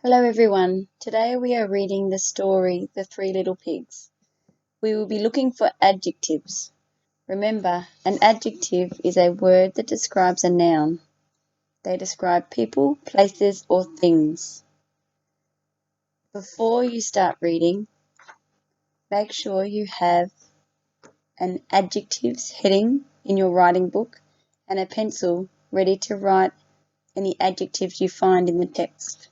Hello everyone. Today we are reading the story The Three Little Pigs. We will be looking for adjectives. Remember, an adjective is a word that describes a noun. They describe people, places, or things. Before you start reading, make sure you have an adjectives heading in your writing book and a pencil ready to write any adjectives you find in the text.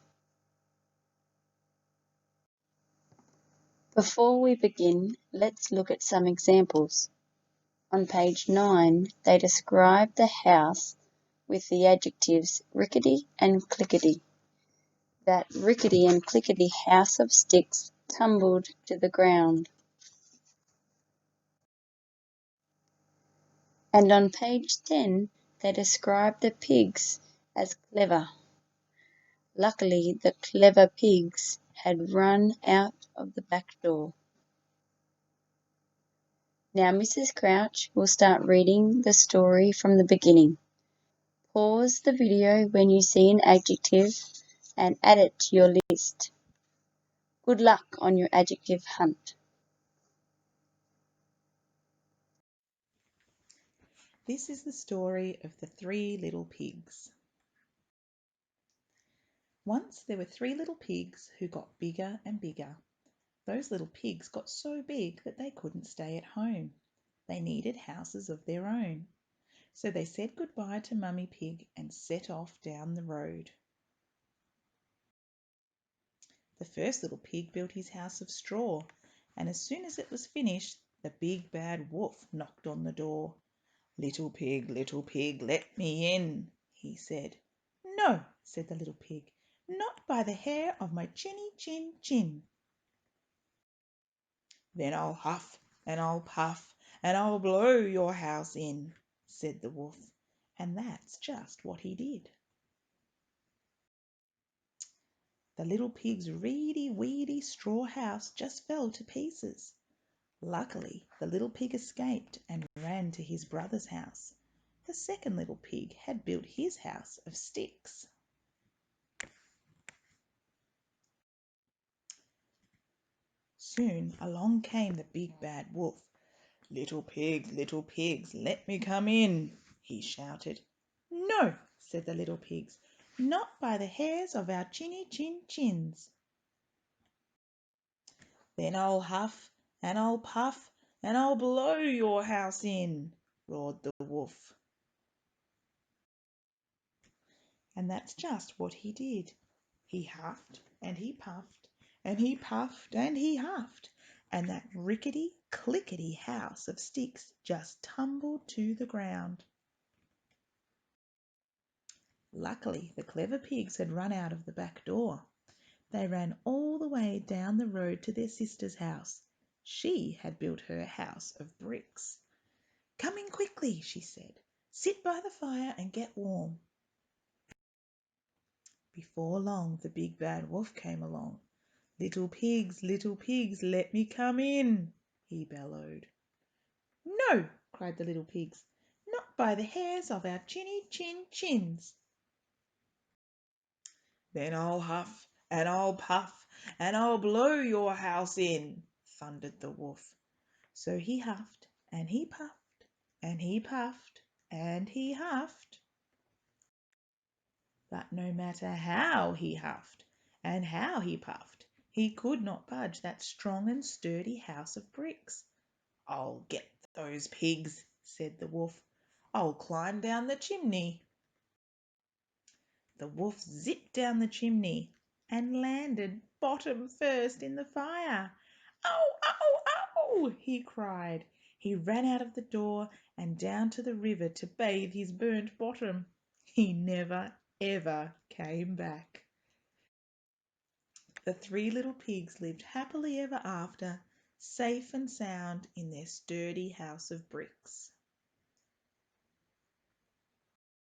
Before we begin, let's look at some examples. On page 9, they describe the house with the adjectives rickety and clickety. That rickety and clickety house of sticks tumbled to the ground. And on page 10, they describe the pigs as clever. Luckily, the clever pigs had run out of the back door. Now Mrs. Crouch will start reading the story from the beginning. Pause the video when you see an adjective and add it to your list. Good luck on your adjective hunt. This is the story of the Three Little Pigs. Once there were three little pigs who got bigger and bigger. Those little pigs got so big that they couldn't stay at home. They needed houses of their own. So they said goodbye to Mummy Pig and set off down the road. The first little pig built his house of straw, and as soon as it was finished, the big bad wolf knocked on the door. Little pig, let me in," he said. "No," said the little pig, "not by the hair of my chinny chin chin." "Then I'll huff and I'll puff and I'll blow your house in," said the wolf, and that's just what he did. The little pig's reedy weedy straw house just fell to pieces. Luckily, the little pig escaped and ran to his brother's house. The second little pig had built his house of sticks. Soon along came the big bad wolf. Little pigs, let me come in," he shouted. "No," said the little pigs, "not by the hairs of our chinny chin chins." "Then I'll huff and I'll puff and I'll blow your house in," roared the wolf. And that's just what he did. He huffed and he puffed and he puffed and he huffed, and that rickety clickety house of sticks just tumbled to the ground. Luckily, the clever pigs had run out of the back door. They ran all the way down the road to their sister's house. She had built her house of bricks. "Come in quickly," she said. "Sit by the fire and get warm." Before long the big bad wolf came along. Little pigs, let me come in," he bellowed. "No," cried the little pigs, "not by the hairs of our chinny chin chins." "Then I'll huff and I'll puff and I'll blow your house in," thundered the wolf. So he huffed and he puffed and he puffed and he huffed. But no matter how he huffed and how he puffed, he could not budge that strong and sturdy house of bricks. "I'll get those pigs," said the wolf. "I'll climb down the chimney." The wolf zipped down the chimney and landed bottom first in the fire. "Ow, ow, ow!" he cried. He ran out of the door and down to the river to bathe his burnt bottom. He never, ever came back. The three little pigs lived happily ever after, safe and sound in their sturdy house of bricks.